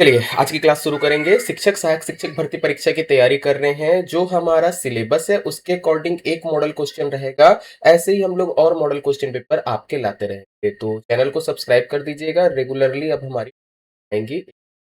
चलिए, आज की क्लास शुरू करेंगे। शिक्षक, सहायक शिक्षक भर्ती परीक्षा की तैयारी कर रहे हैं। जो हमारा सिलेबस है, उसके अकॉर्डिंग एक मॉडल क्वेश्चन रहेगा। ऐसे ही हम लोग और मॉडल क्वेश्चन पेपर आपके लाते रहेंगे। तो चैनल को सब्सक्राइब कर दीजिएगा। रेगुलरली अब हमारी आएँगी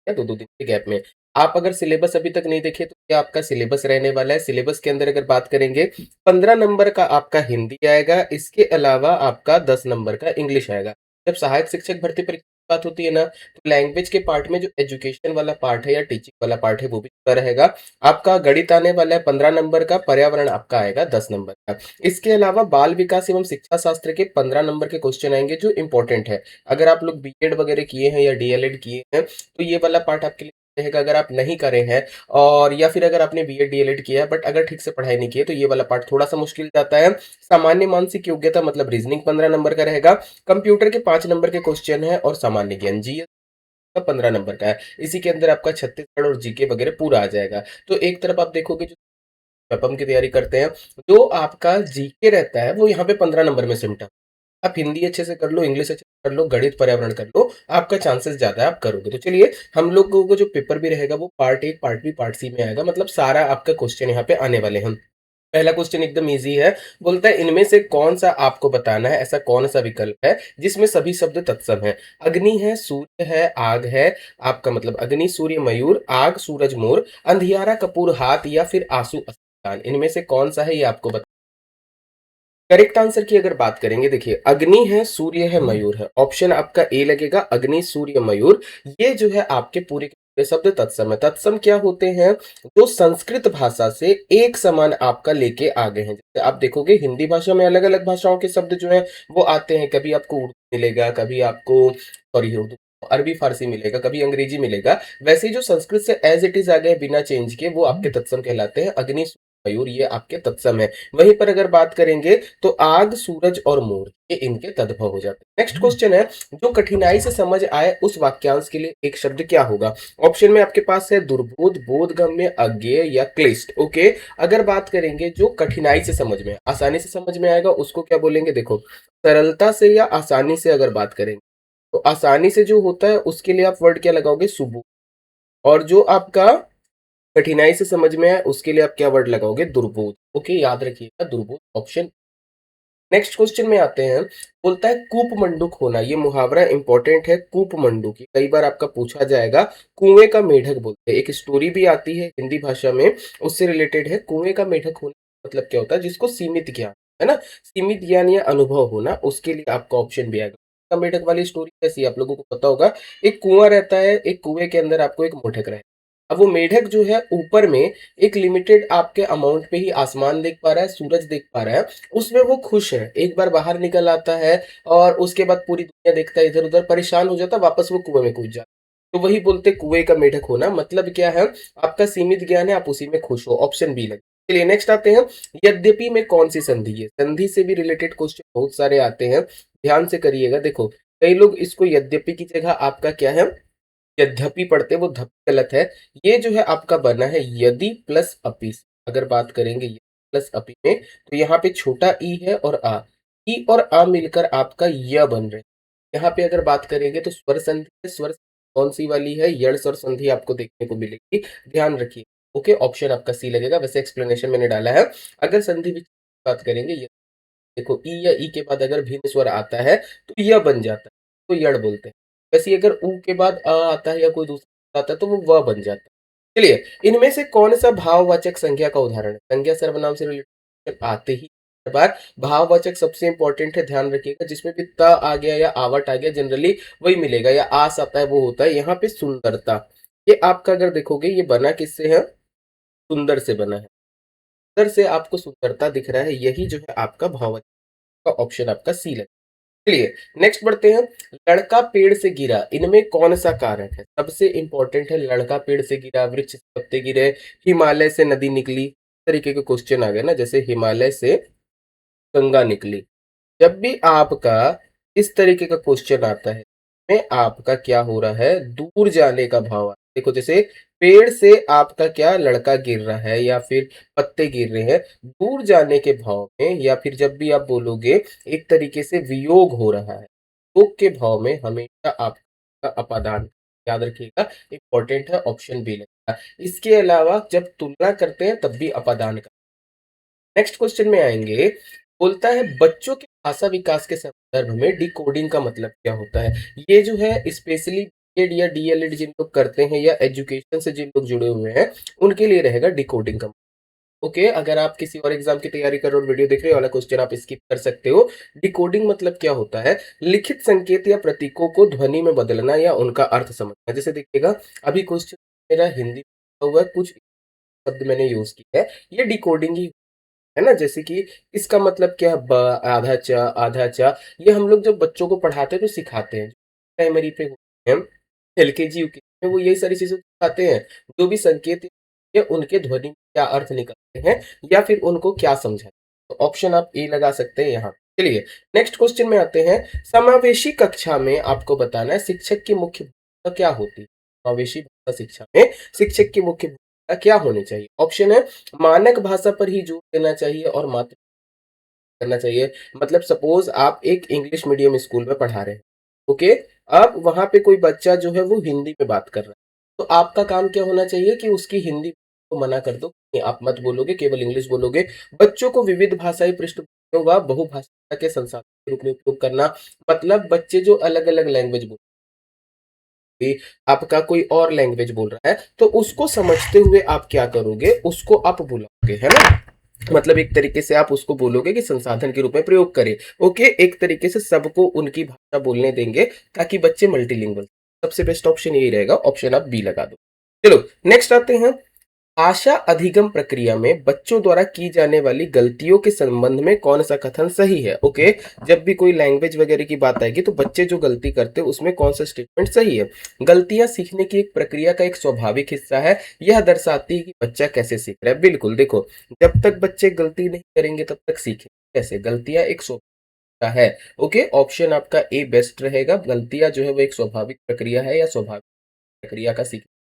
या 2-2 दिन के गैप में। आप अगर सिलेबस अभी तक नहीं देखे, तो क्या आपका सिलेबस रहने वाला है। सिलेबस के अंदर अगर बात करेंगे, 15 नंबर का आपका हिंदी आएगा। इसके अलावा आपका 10 नंबर का इंग्लिश आएगा। जब सहायक शिक्षक भर्ती परीक्षा की बात होती है ना, तो लैंग्वेज के पार्ट में जो एजुकेशन वाला पार्ट है या टीचिंग वाला पार्ट है, वो भी जुड़ा रहेगा। आपका गणित आने वाला है 15 नंबर का, पर्यावरण आपका आएगा 10 नंबर का। इसके अलावा बाल विकास एवं शिक्षा शास्त्र के 15 नंबर के क्वेश्चन आएँगे, जो इम्पोर्टेंट है। अगर आप लोग बीएड वगैरह किए हैं या डीएलएड किए हैं, तो ये वाला पार्ट आपके लिए रहेगा। अगर आप नहीं करे हैं और या फिर अगर आपने बीएड डीएलएड किया है बट अगर ठीक से पढ़ाई नहीं की है, तो ये वाला पार्ट थोड़ा-सा मुश्किल जाता है। सामान्य मानसिक योग्यता मतलब रीजनिंग 15 नंबर का रहेगा। कंप्यूटर के 5 नंबर के क्वेश्चन हैं और सामान्य ज्ञान जीएस का 15 नंबर का है। इसी के अंदर आपका छत्तीसगढ़ और जीके वगैरह पूरा आ जाएगा। तो एक तरफ आप देखोगे जो व्यापम की तैयारी करते हैं, जो आपका जीके रहता है, वो यहाँ पे 15 नंबर में सिमटा। आप हिंदी अच्छे से कर लो, इंग्लिश अच्छे से कर लो, गणित, पर्यावरण कर लो, आपका चांसेस ज़्यादा है आप करोगे। तो चलिए, हम लोगों को जो पेपर भी रहेगा वो part A, part B, part C में आएगा। मतलब सारा आपका क्वेश्चन यहाँ पे आने वाले हैं। पहला क्वेश्चन एकदम ईज़ी है, बोलता है इनमें से कौन-सा आपको बताना है, ऐसा कौन-सा विकल्प है जिसमें सभी शब्द तत्सम हैं? अग्नि है, सूर्य है, आग है, आपका मतलब अग्नि, सूर्य, मयूर, आग, सूरज, मोर, अंधियारा, कपूर, हाथ या फिर आँसू, अश्रुदान। इनमें से कौन-सा है ये आपको करेक्ट आंसर की अगर बात करेंगे, देखिए अग्नि है, सूर्य है, मयूर है। ऑप्शन आपका ए लगेगा, अग्नि, सूर्य, मयूर। ये जो है आपके पूरे के पूरे शब्द तत्सम है। तत्सम क्या होते हैं? जो संस्कृत भाषा से एक समान आपका लेके आ गए हैं। जैसे आप देखोगे हिंदी भाषा में अलग-अलग भाषाओं के शब्द जो हैं वो आते हैं। कभी आपको उर्दू मिलेगा, कभी आपको सॉरी उर्दू अरबी फारसी मिलेगा, कभी अंग्रेजी मिलेगा। वैसे ही जो संस्कृत से एज़ इट इज़ आ गए बिना चेंज के, वो आपके तत्सम कहलाते हैं। अग्नि, सूर्य, मयूर ये आपके तत्सम है। वहीं पर अगर बात करेंगे तो आग, सूरज और मोर ये इनके तद्भव हो जाते हैं। नेक्स्ट क्वेश्चन है, जो कठिनाई से समझ आए उस वाक्यांश के लिए एक शब्द क्या होगा? ऑप्शन में आपके पास है दुर्बोध, बोधगम्य, अज्ञेय या क्लिष्ट। ओके, अगर बात करेंगे जो कठिनाई से समझ में आसानी से समझ में आएगा उसको क्या बोलेंगे? देखो, सरलता से या आसानी से अगर बात करेंगे, तो आसानी से जो होता है उसके लिए आप वर्ड क्या लगाओगे? सुबोध। और जो आपका कठिनाई से समझ में आए उसके लिए आप क्या वर्ड लगाओगे? दुर्बोध। ओके, याद रखिएगा दुर्बोध ऑप्शन। नेक्स्ट क्वेश्चन में आते हैं, बोलता है कूप मंडूक होना। ये मुहावरा इंपॉर्टेंट है। कूप मंडूक ये कई बार आपका पूछा जाएगा। कुएं का मेढक बोलते हैं। एक स्टोरी भी आती है हिंदी भाषा में, उससे रिलेटेड है। कुएं का मेढक होना मतलब क्या होता है? जिसको सीमित ज्ञान है ना, सीमित ज्ञान या अनुभव होना, उसके लिए आपका ऑप्शन भी आएगा। का मेढक वाली स्टोरी कैसी है आप लोगों को पता होगा। एक कुआं रहता है, एक कुएं के अंदर आपको एक मेढक रहता है। अब वो मेढक जो है ऊपर में एक लिमिटेड आपके अमाउंट पे ही आसमान देख पा रहा है, सूरज देख पा रहा है, उसमें वो खुश है। एक बार बाहर निकल आता है और उसके बाद पूरी दुनिया देखता है इधर-उधर, परेशान हो जाता है, वापस वो कुएँ में कूद जाता है। तो वही बोलते हैं कुएँ का मेढक होना। मतलब क्या है? आपका सीमित ज्ञान है, आप उसी में खुश हो। ऑप्शन बी लगे। चलिए नेक्स्ट आते हैं, यद्यपि में कौन-सी संधि है? संधि से भी रिलेटेड क्वेश्चन बहुत सारे आते हैं। ध्यान से करिएगा। देखो, कई लोग इसको यद्यपि की जगह आपका क्या है? यद्यपि पढ़ते हैं, वो धप गलत है। ये जो है आपका बना है यदि प्लस अपि से। अगर बात करेंगे यदि प्लस अपि में, तो यहाँ पे छोटा ई है और आ। ई और आ मिलकर आपका य बन रहे हैं। यहाँ पे अगर बात करेंगे तो स्वर संधि है। स्वर कौन सी वाली है? यण स्वर संधि आपको देखने को मिलेगी। ध्यान रखिए। ओके, ऑप्शन आपका सी लगेगा। वैसे एक्सप्लेनेशन मैंने डाला है। अगर संधि की बात करेंगे, देखो ई या ई के बाद अगर भिन्न स्वर आता है तो य बन जाता है, तो यण बोलते हैं। वैसे ही अगर उ के बाद अ आता है या कोई दूसरा आता है तो वो व बन जाता है। चलिए, इनमें से कौन-सा भाववाचक संज्ञा का उदाहरण है? संज्ञा सर्वनाम से रिलेटेड आते ही हर बार भाववाचक सबसे इंपॉर्टेंट है। ध्यान रखिएगा, जिसमें भी त आ गया या आवट आ गया जनरली वही मिलेगा, या आस आता है वो होता है। यहाँ पे सुंदरता, ये आपका अगर देखोगे ये बना किससे है? सुंदर से बना है। सुंदर से आपको सुंदरता दिख रहा है, यही जो है आपका भाववाचक का ऑप्शन आपका सी लगे। चलिए नेक्स्ट बढ़ते हैं, लड़का पेड़ से गिरा, इनमें कौन सा कारक है? सबसे इंपॉर्टेंट है। लड़का पेड़ से गिरा, वृक्ष से पत्ते गिरे, हिमालय से नदी निकली, इस तरीके के क्वेश्चन आ गए ना, जैसे हिमालय से गंगा निकली। जब भी आपका इस तरीके का क्वेश्चन आता है, में आपका क्या हो रहा है? दूर जाने का भाव। देखो, जैसे पेड़ से आपका क्या लड़का गिर रहा है या फिर पत्ते गिर रहे हैं, दूर जाने के भाव में, या फिर जब भी आप बोलोगे एक तरीके से वियोग हो रहा है, योग के भाव में हमेशा आपका अपादान याद रखिएगा, इंपॉर्टेंट है, ऑप्शन बी लगेगा। इसके अलावा जब तुलना करते हैं तब भी अपादान का। नेक्स्ट क्वेश्चन में आएंगे, बोलता है बच्चों के भाषा विकास के संदर्भ में डिकोडिंग का मतलब क्या होता है। ये जो है स्पेशली बीएड या डीएलएड जिन लोग करते हैं या एजुकेशन से जिन लोग जुड़े हुए हैं उनके लिए रहेगा डिकोडिंग का। ओके, अगर आप किसी और एग्जाम की तैयारी कर रहे हो, वीडियो देख रहे हो, वाला क्वेश्चन आप स्किप कर सकते हो। डिकोडिंग मतलब क्या होता है, लिखित संकेत या प्रतीकों को ध्वनि में बदलना या उनका अर्थ समझना। जैसे देखिएगा, अभी क्वेश्चन मेरा हिंदी में हुआ है, कुछ शब्द मैंने यूज किया है, ये डिकोडिंग ही है ना। जैसे कि इसका मतलब क्या है, ब, आधा चा, आधा चा, ये हम लोग जब बच्चों को पढ़ाते हैं तो सिखाते हैं। प्राइमरी पे होते हैं, एलकेजी यूकेजी में, वो यही सारी चीजें सिखाते हैं। जो भी संकेत या उनके ध्वनि में क्या अर्थ निकलते हैं या फिर उनको क्या समझा। तो ऑप्शन आप ए लगा सकते हैं यहाँ। चलिए नेक्स्ट क्वेश्चन में आते हैं। समावेशी कक्षा में आपको बताना है शिक्षक की मुख्य भूमिका क्या होती है। समावेशी भाषा शिक्षा में शिक्षक की मुख्य भूमिका क्या होनी चाहिए। ऑप्शन है, मानक भाषा पर ही जोर देना चाहिए और मात्र करना चाहिए। मतलब सपोज आप एक इंग्लिश मीडियम स्कूल में पढ़ा रहे हैं, ओके, अब वहां पे कोई बच्चा जो है वो हिंदी में बात कर रहा है, तो आपका काम क्या होना चाहिए कि उसकी हिंदी को मना कर दो, नहीं, आप मत बोलोगे, केवल इंग्लिश बोलोगे। बच्चों को विविध भाषाई पृष्ठभूमियों व बहुभाषा के संसाधन के रूप में उपयोग करना। मतलब बच्चे जो अलग अलग लैंग्वेज बोल, आपका कोई और लैंग्वेज बोल रहा है तो उसको समझते हुए आप क्या करोगे, उसको आप बुलाओगे, है ना। मतलब एक तरीके से आप उसको बोलोगे कि संसाधन के रूप में प्रयोग करे। ओके, एक तरीके से सबको उनकी भाषा बोलने देंगे ताकि बच्चे मल्टीलिंगुअल। सबसे बेस्ट ऑप्शन यही रहेगा, ऑप्शन आप बी लगा दो। चलो नेक्स्ट आते हैं। भाषा अधिगम प्रक्रिया में बच्चों द्वारा की जाने वाली गलतियों के संबंध में कौन सा कथन सही है। ओके, जब भी कोई लैंग्वेज वगैरह की बात आएगी तो बच्चे जो गलती करते हैं उसमें कौन सा स्टेटमेंट सही है। गलतियां सीखने की एक प्रक्रिया का एक स्वाभाविक हिस्सा है, यह दर्शाती है कि बच्चा कैसे सीख रहा है। बिल्कुल, देखो, जब तक बच्चे गलती नहीं करेंगे तब तक सीखेंगे कैसे। गलतियां एक स्वभाव है। ओके, ऑप्शन आपका ए बेस्ट रहेगा। गलतियां जो है वो एक स्वाभाविक प्रक्रिया है या स्वाभाविक प्रक्रिया का सीखने की।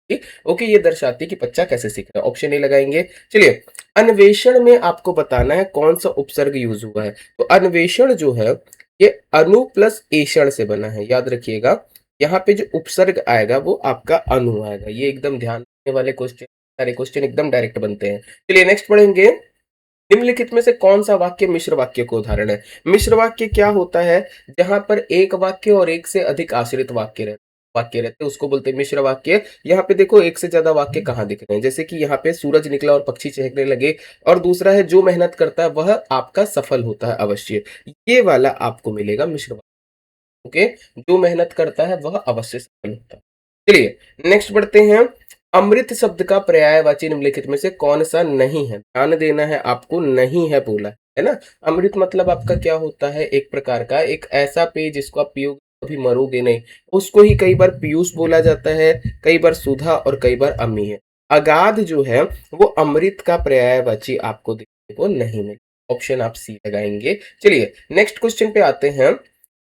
ओके, ये दर्शाती है कि बच्चा कैसे सीख रहा है, ऑप्शन ए लगाएंगे। चलिए, अन्वेषण में आपको बताना है कौन सा उपसर्ग यूज हुआ है। तो अन्वेषण जो है ये अनु प्लस एषण से बना है, याद रखिएगा। यहाँ पे जो उपसर्ग आएगा वो आपका अनु आएगा। ये एकदम ध्यान रखने वाले क्वेश्चन, सारे क्वेश्चन एकदम डायरेक्ट बनते हैं। चलिए नेक्स्ट पढ़ेंगे। निम्नलिखित में से कौन सा वाक्य मिश्र वाक्य को उदाहरण है। मिश्र वाक्य क्या होता है, जहां पर एक वाक्य और एक से अधिक आश्रित वाक्य रहते हैं उसको बोलते हैं मिश्र वाक्य। यहाँ पे देखो एक से ज्यादा वाक्य कहाँ दिख रहे हैं, जैसे कि यहाँ पे सूरज निकला और पक्षी चहकने लगे, और दूसरा है जो मेहनत करता है वह आपका सफल होता है अवश्य। ये वाला आपको मिलेगा मिश्र वाक्य। ओके, जो मेहनत करता है वह अवश्य सफल होता है। चलिए नेक्स्ट बढ़ते हैं। अमृत शब्द का पर्यायवाची निम्नलिखित में से कौन सा नहीं है। ध्यान देना है आपको, नहीं है बोला है ना। अमृत मतलब आपका क्या होता है, एक प्रकार का एक ऐसा पेय जिसको आप पियोगे कभी मरोगे नहीं। उसको ही कई बार पीयूष बोला जाता है, कई बार सुधा और कई बार अम्मी है। अगाध जो है वो अमृत का पर्यायवाची आपको देखने को नहीं मिलेगा। ऑप्शन आप सी लगाएंगे। चलिए नेक्स्ट क्वेश्चन पे आते हैं।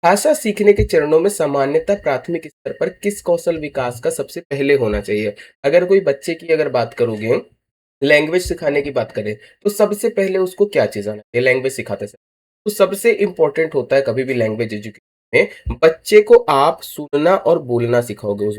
भाषा सीखने के चरणों में सामान्यतः प्राथमिक स्तर पर किस कौशल विकास का सबसे पहले होना चाहिए। अगर कोई बच्चे की अगर बात करोगे, लैंग्वेज सिखाने की बात करें, तो सबसे पहले उसको क्या चीज आना चाहिए लैंग्वेज सिखाते समय। तो सबसे इंपॉर्टेंट होता है कभी भी लैंग्वेज एजुकेशन में, बच्चे को आप सुनना और बोलना सिखाओगे उस।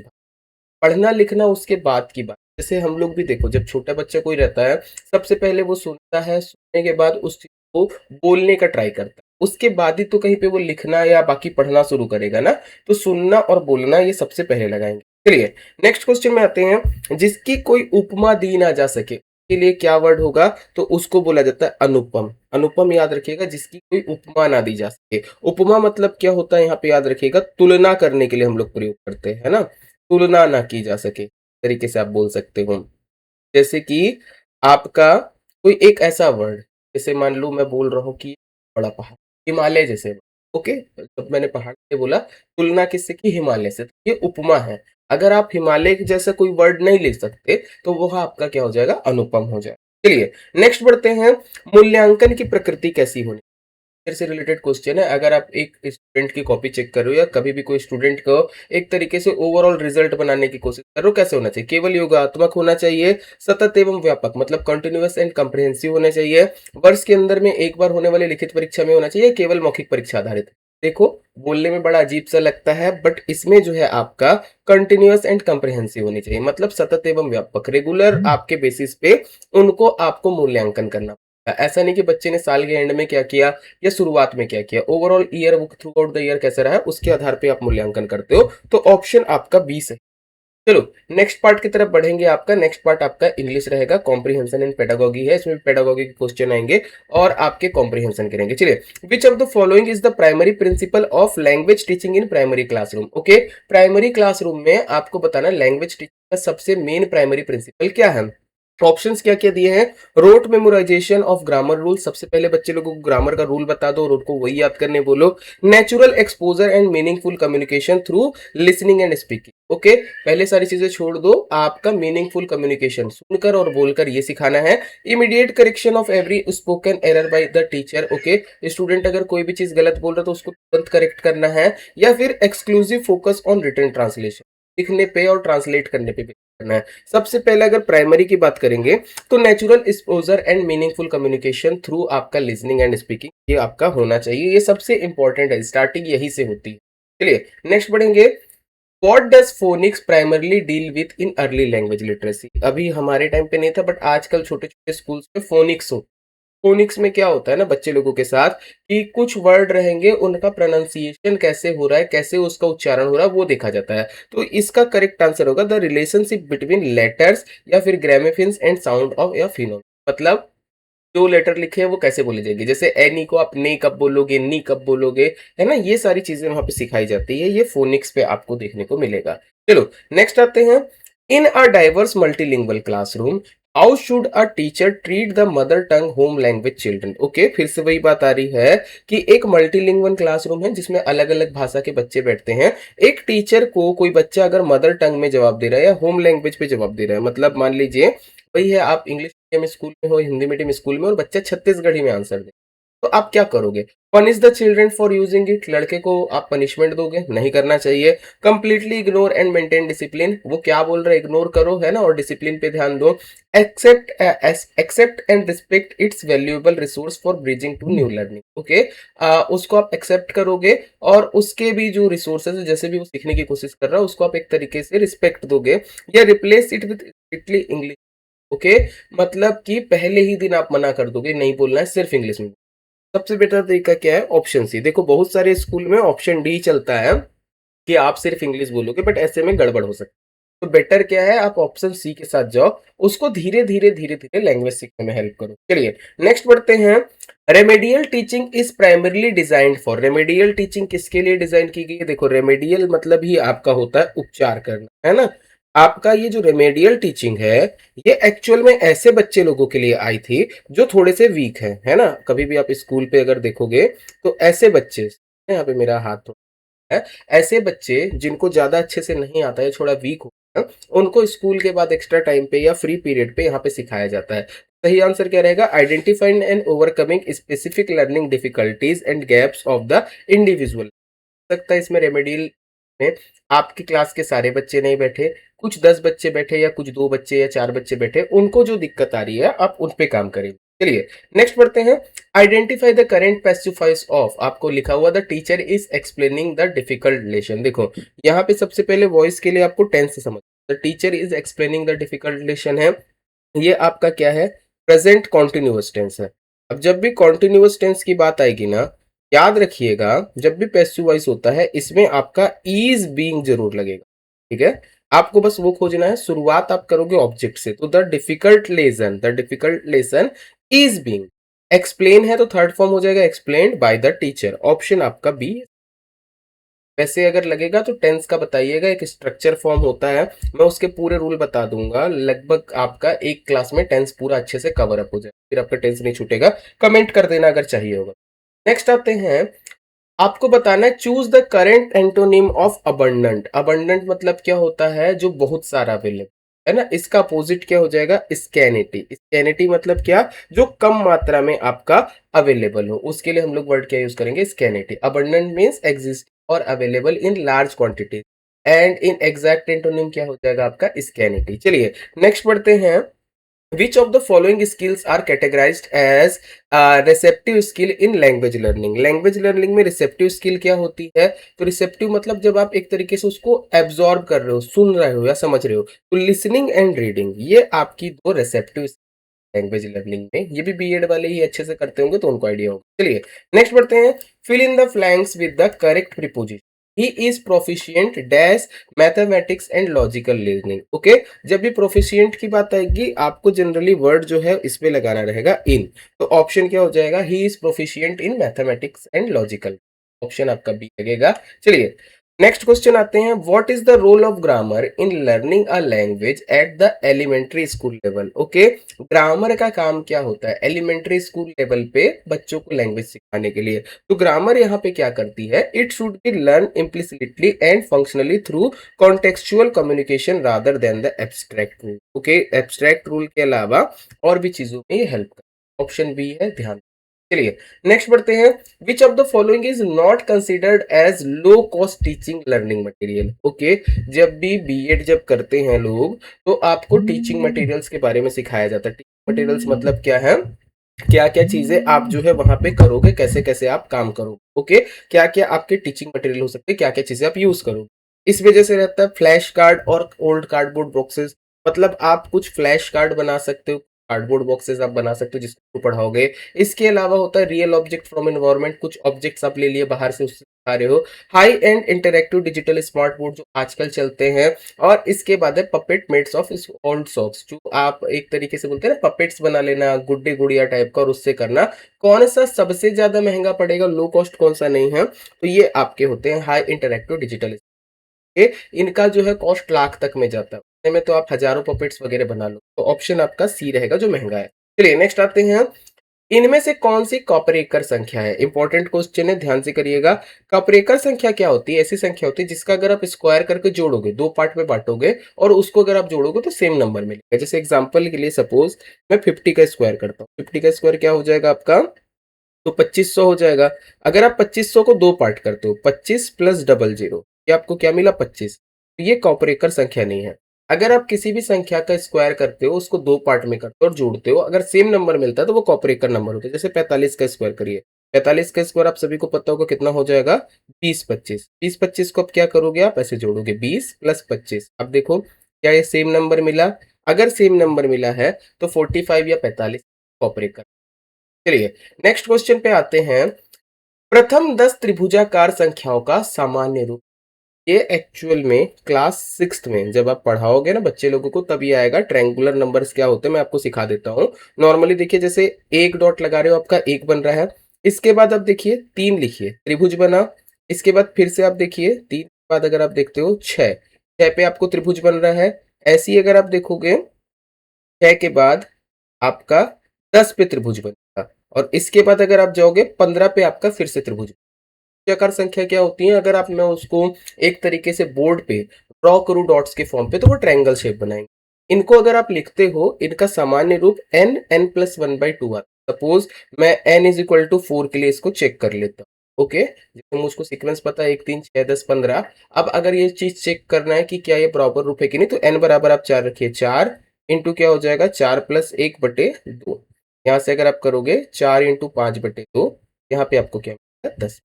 पढ़ना लिखना उसके बाद की बात। जैसे हम लोग भी देखो, जब छोटा बच्चा कोई रहता है सबसे पहले वो सुनता है, सुनने के बाद उस चीज को बोलने का ट्राई करता है, उसके बाद ही तो कहीं पे वो लिखना या बाकी पढ़ना शुरू करेगा ना। तो सुनना और बोलना ये सबसे पहले लगाएंगे। चलिए नेक्स्ट क्वेश्चन में आते हैं। जिसकी कोई उपमा दी ना जा सके के लिए क्या वर्ड होगा, तो उसको बोला जाता है अनुपम। अनुपम याद रखिएगा, जिसकी कोई उपमा ना दी जा सके। उपमा मतलब क्या होता है, यहाँ पे याद रखिएगा, तुलना करने के लिए हम लोग प्रयोग करते हैं, है ना। तुलना ना की जा सके तरीके से आप बोल सकते हो। जैसे कि आपका कोई एक ऐसा वर्ड, जैसे मान लो मैं बोल रहा हूँ कि बड़ा पहाड़, हिमालय जैसे। ओके, जब मैंने पहाड़ से बोला, तुलना किससे की, हिमालय से, तो ये उपमा है। अगर आप हिमालय के जैसा कोई वर्ड नहीं ले सकते तो वह आपका क्या हो जाएगा, अनुपम हो जाएगा। चलिए नेक्स्ट बढ़ते हैं। मूल्यांकन की प्रकृति कैसी होनी से रिलेटेड क्वेश्चन है। अगर आप एक स्टूडेंट की कॉपी चेक कर रहे हो या कभी भी कोई स्टूडेंट को एक तरीके से ओवरऑल रिजल्ट बनाने की कोशिश कर रहे हो, कैसे होना चाहिए, केवल योगात्मक होना चाहिए, सतत एवं व्यापक मतलब कंटिन्यूअस एंड कम्प्रिहेंसिव होना चाहिए, वर्ष के अंदर में एक बार होने वाली लिखित परीक्षा में होना चाहिए, केवल मौखिक परीक्षा आधारित। देखो, बोलने में बड़ा अजीब सा लगता है बट इसमें जो है आपका कंटिन्यूअस एंड कंप्रिहेंसिव होनी चाहिए, मतलब सतत एवं व्यापक, रेगुलर आपके बेसिस पे उनको आपको मूल्यांकन करना पड़ेगा। ऐसा नहीं कि बच्चे ने साल के एंड में क्या किया या शुरुआत में क्या किया, ओवरऑल ईयर वो थ्रू आउट द ईयर कैसा रहा है उसके आधार पे आप मूल्यांकन करते हो। तो ऑप्शन आपका बी सही। चलो नेक्स्ट पार्ट की तरफ बढ़ेंगे। आपका नेक्स्ट पार्ट आपका इंग्लिश रहेगा, कॉम्प्रिहेंशन इन पेडागोगी है, इसमें पेडागोगी के क्वेश्चन आएंगे और आपके कॉम्प्रिहेंशन करेंगे। चलिए, विच of the following is the primary principle of language teaching in primary classroom. Okay, primary classroom में आपको बताना लैंग्वेज टीचिंग का सबसे मेन प्राइमरी प्रिंसिपल क्या है। ऑप्शंस क्या क्या दिए हैं। Rote memorization of grammar rule, सबसे पहले बच्चे लोगों को ग्रामर का रूल बता दो और उनको वही याद करने बोलो। Natural exposure and meaningful communication through listening and speaking. Okay, पहले सारी चीजें छोड़ दो, आपका मीनिंगफुल कम्युनिकेशन सुनकर और बोलकर ये सिखाना है। Immediate correction of every spoken error by the teacher. Okay, student अगर कोई भी चीज गलत बोल रहा है तो उसको तुरंत करेक्ट करना है। या फिर exclusive focus on written translation, लिखने पे और ट्रांसलेट करने पे करना है। सबसे पहले अगर प्राइमरी की बात करेंगे तो natural exposure and meaningful communication through आपका लिसनिंग एंड स्पीकिंग ये आपका होना चाहिए, ये सबसे इंपॉर्टेंट है, स्टार्टिंग यही से होती है। चलिए नेक्स्ट बढ़ेंगे। What does phoenix primarily deal with in early language literacy. अभी हमारे टाइम पे नहीं था बट आजकल छोटे छोटे स्कूल्स में फोनिक्स हो। फोनिक्स में क्या होता है ना बच्चे लोगों के साथ कि कुछ वर्ड रहेंगे उनका प्रोनाउंसिएशन कैसे हो रहा है, कैसे उसका उच्चारण हो रहा है वो देखा जाता है। तो इसका करेक्ट आंसर होगा द रिलेशनशिप बिटवीन लेटर्स या फिर ग्रामेफिन्स एंड साउंड ऑफ या फिनोम, मतलब जो लेटर लिखे हैं वो कैसे बोले जाएंगे, जैसे एनी को आप ने कब बोलोगे, नी कब बोलोगे, है ना, ये सारी चीजें वहां पे सिखाई जाती है, ये फोनिक्स पे आपको देखने को मिलेगा। चलो नेक्स्ट आते हैं। In a diverse multilingual classroom how should a teacher treat the mother tongue home language children. Okay, फिर से वही बात आ रही है कि एक मल्टीलिंगुअल क्लासरूम है जिसमें अलग अलग भाषा के बच्चे बैठते हैं। एक टीचर को कोई बच्चा अगर मदर टंग में जवाब दे रहा है या होम लैंग्वेज पे जवाब दे रहा है, मतलब मान लीजिए वही है आप इंग्लिश मीडियम स्कूल में हो, हिंदी मीडियम स्कूल में और बच्चा छत्तीसगढ़ी में आंसर दे, तो आप क्या करोगे। Punish the children for using it, लड़के को आप पनिशमेंट दोगे, नहीं करना चाहिए। Completely ignore and maintain discipline, वो क्या बोल रहा है इग्नोर करो, है ना, और डिसिप्लिन पे ध्यान दो। Accept and respect it's valuable resource for bridging to new learning. Okay, उसको आप एक्सेप्ट करोगे और उसके भी जो रिसोर्सेज है जैसे भी वो सीखने की कोशिश कर रहा है उसको आप एक तरीके से रिस्पेक्ट दोगे। या replace it with strictly English. Okay, मतलब कि पहले ही दिन आप मना कर दोगे नहीं बोलना है, सिर्फ इंग्लिश में। सबसे बेटर तरीका क्या है, ऑप्शन सी। देखो बहुत सारे स्कूल में ऑप्शन डी चलता है कि आप सिर्फ इंग्लिश बोलोगे बट ऐसे में गड़बड़ हो सकती है। तो बेटर क्या है, आप ऑप्शन सी के साथ जाओ, उसको धीरे धीरे धीरे धीरे लैंग्वेज सीखने में हेल्प करो। चलिए नेक्स्ट बढ़ते हैं। Remedial teaching is primarily designed for, remedial teaching किसके लिए डिजाइन की गई है। देखो रेमेडियल मतलब ही आपका होता है उपचार करना, है ना। आपका ये जो रेमेडियल टीचिंग है ये एक्चुअल में ऐसे बच्चे लोगों के लिए आई थी जो थोड़े से वीक हैं, है ना। कभी भी आप स्कूल पे अगर देखोगे तो ऐसे बच्चे, यहाँ पे मेरा हाथ है, ऐसे बच्चे जिनको ज्यादा अच्छे से नहीं आता है, थोड़ा वीक होता है, उनको स्कूल के बाद एक्स्ट्रा टाइम पे या फ्री पीरियड पे यहाँ पे सिखाया जाता है। सही आंसर क्या रहेगा, identifying and overcoming specific learning difficulties and gaps of the individual. सकता है इसमें रेमेडियल में आपकी क्लास के सारे बच्चे नहीं बैठे, कुछ 10 बच्चे बैठे या कुछ 2 बच्चे या 4 बच्चे बैठे, उनको जो दिक्कत आ रही है आप उन पे काम करेंगे। चलिए नेक्स्ट पढ़ते हैं। Identify the current passive voice of, आपको लिखा हुआ the teacher is explaining the difficult lesson. देखो यहाँ पे सबसे पहले वॉइस के लिए आपको टेंस से समझ, the teacher is explaining the difficult lesson है, ये आपका क्या है, प्रेजेंट कॉन्टिन्यूअस टेंस है। अब जब भी कॉन्टिन्यूअस टेंस की बात आएगी ना, याद रखिएगा जब भी पैसिव वॉइस होता है इसमें आपका इज बीइंग जरूर लगेगा, ठीक है। आपको बस वो खोजना है, शुरुआत आप करोगे ऑब्जेक्ट से, तो the difficult lesson is being, explain है तो थर्ड फॉर्म हो जाएगा explained by the teacher, option आपका बी। वैसे अगर लगेगा तो टेंस का बताइएगा, एक स्ट्रक्चर फॉर्म होता है, मैं उसके पूरे रूल बता दूंगा, लगभग आपका एक क्लास में टेंस पूरा अच्छे से कवर अप हो जाए, फिर आपका टेंस नहीं छूटेगा। कमेंट कर देना अगर चाहिए होगा। नेक्स्ट आते हैं, आपको बताना है choose the current antonym of abundant. Abundant मतलब क्या होता है, जो बहुत सारा अवेलेबल है ना, इसका अपोजिट क्या हो जाएगा, स्कैनिटी। स्कैनिटी मतलब क्या, जो कम मात्रा में आपका अवेलेबल हो, उसके लिए हम लोग वर्ड क्या यूज करेंगे, स्कैनिटी। अबंडेंट मीन्स एग्जिस्ट और available in large quantity, and in exact antonym क्या हो जाएगा आपका, स्कैनिटी। चलिए नेक्स्ट पढ़ते हैं। Which of the following skills are categorized as receptive skill in language learning. Language learning में रिसेप्टिव स्किल क्या होती है? तो रिसेप्टिव मतलब जब आप एक तरीके से उसको एब्जॉर्ब कर रहे हो, सुन रहे हो या समझ रहे हो, तो लिसनिंग एंड रीडिंग, ये आपकी दो रिसेप्टिव लैंग्वेज लर्निंग में। ये भी बीएड वाले ही अच्छे से करते होंगे तो उनको आइडिया होगा। चलिए नेक्स्ट बढ़ते हैं। Fill in the blanks with the correct preposition. He is proficient dash mathematics and logical reasoning. Okay, जब भी प्रोफिशिएंट की बात आएगी आपको जनरली वर्ड जो है इसमें लगाना रहेगा इन। तो ऑप्शन क्या हो जाएगा? He is proficient in mathematics and logical. Option आपका बी लगेगा। चलिए नेक्स्ट क्वेश्चन आते हैं। What is the role of grammar in learning a language at the elementary school level. Okay, grammar का काम क्या होता है एलिमेंट्री स्कूल लेवल पे बच्चों को लैंग्वेज सिखाने के लिए? तो ग्रामर यहाँ पे क्या करती है? It should be learn implicitly and functionally through contextual communication rather than the abstract rule. Okay, abstract rule के अलावा और भी चीजों में ये हेल्प करता है। ऑप्शन बी है, ध्यान। चलिए नेक्स्ट बढ़ते हैं। Which of the following is not considered as low cost teaching learning material. Okay, जब भी बीएड जब करते हैं लोग तो आपको टीचिंग मटेरियल्स के बारे में सिखाया जाता है। टीचिंग मटेरियल्स मतलब क्या है? क्या क्या चीजें आप जो है वहां पे करोगे, कैसे कैसे आप काम करोगे। ओके, क्या क्या आपके टीचिंग मटेरियल हो सकते हैं, क्या क्या चीजें आप यूज करोगे। इस वजह से रहता है फ्लैश कार्ड और ओल्ड कार्डबोर्ड बॉक्सेस। मतलब आप कुछ फ्लैश कार्ड बना सकते हो, कार्डबोर्ड बॉक्सेस आप बना सकते हो जिसको पढ़ाओगे। इसके अलावा होता है रियल ऑब्जेक्ट फ्रॉम एनवायरनमेंट। कुछ ऑब्जेक्ट्स आप ले लिए बाहर से, उससे सिखा रहे हो। High end interactive digital smart board जो आजकल चलते हैं। और इसके बाद है puppet made of old socks, जो आप एक तरीके से बोलते हैं ना पपेट्स बना लेना गुड्डे गुड़िया टाइप का और उससे करना। कौन सा सबसे ज्यादा महंगा पड़ेगा, लो कॉस्ट कौन सा नहीं है? तो ये आपके होते हैं हाई इंटरेक्टिव डिजिटल। इनका जो है कॉस्ट लाख तक में जाता है, उतने में तो आप हजारों पपेट्स वगैरह बना लो। तो ऑप्शन आपका सी रहेगा जो महंगा है। चलिए नेक्स्ट आते हैं। इनमें से कौन सी कॉपरेकर संख्या है? इंपॉर्टेंट क्वेश्चन है, ध्यान से करिएगा। कॉपरेकर संख्या क्या होती है? ऐसी संख्या होती है जिसका अगर आप स्क्वायर करके जोड़ोगे, दो पार्ट में बांटोगे और उसको अगर आप जोड़ोगे तो सेम नंबर मिलेगा। जैसे एग्जांपल के लिए सपोज मैं 50 का स्क्वायर करता हूँ, 50 का स्क्वायर क्या हो जाएगा आपका? तो 2500 हो जाएगा। अगर आप 2500 को दो पार्ट करते हो, 25 प्लस डबल जीरो, ये आपको क्या मिला? 25। तो ये कॉपरेकर संख्या नहीं है। अगर आप किसी भी संख्या का स्क्वायर करते हो, उसको दो पार्ट में करते हो और जोड़ते हो, अगर सेम नंबर मिलता है तो वो कॉपरेकर नंबर होता है। जैसे 45 का स्क्वायर करिए, 45 का स्क्वायर आप सभी को पता होगा कितना हो जाएगा? 20 25। 20 25 को आप क्या करोगे? आप ऐसे जोड़ोगे 20 प्लस 25। अब देखो क्या ये सेम नंबर मिला? अगर सेम नंबर मिला है तो 45 या 45 कॉपरेकर। चलिए नेक्स्ट क्वेश्चन पे आते हैं। प्रथम 10 त्रिभुजाकार संख्याओं का सामान्य रूप। ये एक्चुअल में क्लास 6th में जब आप पढ़ाओगे ना बच्चे लोगों को तब ये आएगा। ट्रायंगुलर नंबर्स क्या होते हैं मैं आपको सिखा देता हूँ। नॉर्मली देखिए, जैसे एक डॉट लगा रहे हो, आपका एक बन रहा है। इसके बाद आप देखिए 3 लिखिए, त्रिभुज बना। इसके बाद फिर से आप देखिए 3 के बाद अगर आप देखते हो 6, 6 पे आपको त्रिभुज बन रहा है। ऐसे ही अगर आप देखोगे 6 के बाद आपका 10 पे त्रिभुज बनेगा और इसके बाद अगर आप जाओगे 15 पे आपका फिर से त्रिभुज। त्रिभुजाकार संख्या क्या होती है? अगर आप मैं उसको एक तरीके से बोर्ड पे ड्रॉ करूं डॉट्स के फॉर्म पे तो वो ट्रायंगल शेप बनाएंगे। इनको अगर आप लिखते हो, इनका सामान्य रूप n n plus one by two आता है। सपोज मैं एन इज इक्वल टू 4 के लिए इसको चेक कर लेता हूँ। ओके, जैसे मुझको सीक्वेंस पता है 1 3 6 10 15। अब अगर ये चीज चेक करना है कि क्या ये प्रॉपर रूप है कि नहीं, तो एन बराबर आप 4 रखिए। 4 इंटू क्या हो जाएगा? 4 प्लस 1/2। यहाँ से अगर आप करोगे 4 इंटू 5/2, यहाँ पे आपको क्या मिलेगा? 10।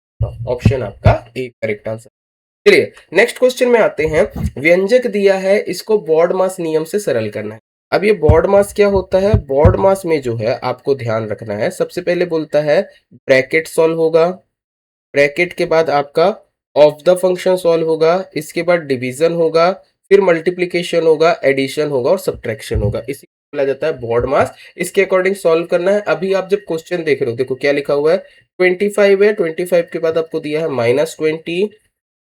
ऑप्शन आपका ए करेक्ट आंसर। चलिए नेक्स्ट क्वेश्चन में आते हैं। व्यंजक दिया है, इसको बॉड मास नियम से सरल करना है। अब ये बॉड मास क्या होता है? बॉड मास में जो है आपको ध्यान रखना है, सबसे पहले बोलता है ब्रैकेट सॉल्व होगा। ब्रैकेट के बाद आपका ऑफ द फंक्शन सॉल्व होगा। इसके बाद डिवीजन होगा, फिर मल्टीप्लीकेशन होगा, एडिशन होगा और सब्ट्रैक्शन होगा। इसी को बोला जाता है बॉड मास। इसके अकॉर्डिंग सॉल्व करना है। अभी आप जब क्वेश्चन देख रहे हो, देखो क्या लिखा हुआ है? 25 है, 25 के बाद आपको दिया है -20,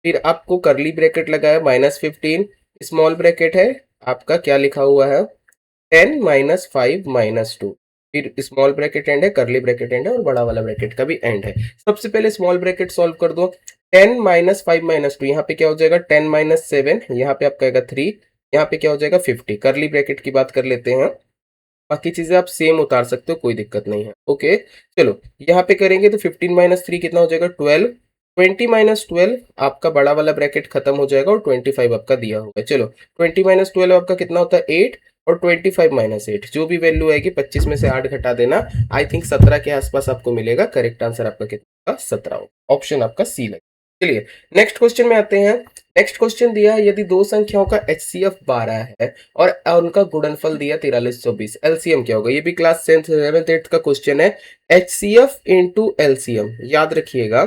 फिर आपको करली ब्रैकेट लगा है -15, स्मॉल ब्रैकेट है, आपका क्या लिखा हुआ है? 10 -5 -2, फिर स्मॉल ब्रैकेट एंड है, करली ब्रैकेट एंड है और बड़ा वाला ब्रैकेट का भी एंड है। सबसे पहले स्मॉल ब्रैकेट सॉल्व कर दो। 10 -5 -2, यहाँ पे क्या हो जाएगा? 10 -7, यहाँ पे आपका आएगा 3, यहाँ पे क्या हो जाएगा? 50। करली ब्रैकेट की बात कर लेते हैं, बाकी चीजें आप सेम उतार सकते हो, कोई दिक्कत नहीं है। ओके चलो यहाँ पे करेंगे तो 15 - 3 कितना हो जाएगा? 12। 20 - 12 आपका बड़ा वाला ब्रैकेट खत्म हो जाएगा और 25 आपका दिया होगा। चलो 20 - 12 आपका कितना होता है? 8। और 25 - 8 जो भी वैल्यू आएगी 25 में से 8 घटा देना, आई थिंक 17 के आसपास आपको मिलेगा। करेक्ट आंसर आपका कितना होगा? 17 होगा। ऑप्शन आपका सी लगे। चलिए नेक्स्ट क्वेश्चन में आते हैं। नेक्स्ट क्वेश्चन दिया है, यदि दो संख्याओं का एचसीएफ 12 है और उनका गुणनफल दिया 4320, एलसीएम क्या होगा? ये भी क्लास 7th 8th का क्वेश्चन है। एचसीएफ इंटू एलसीएम याद रखिएगा,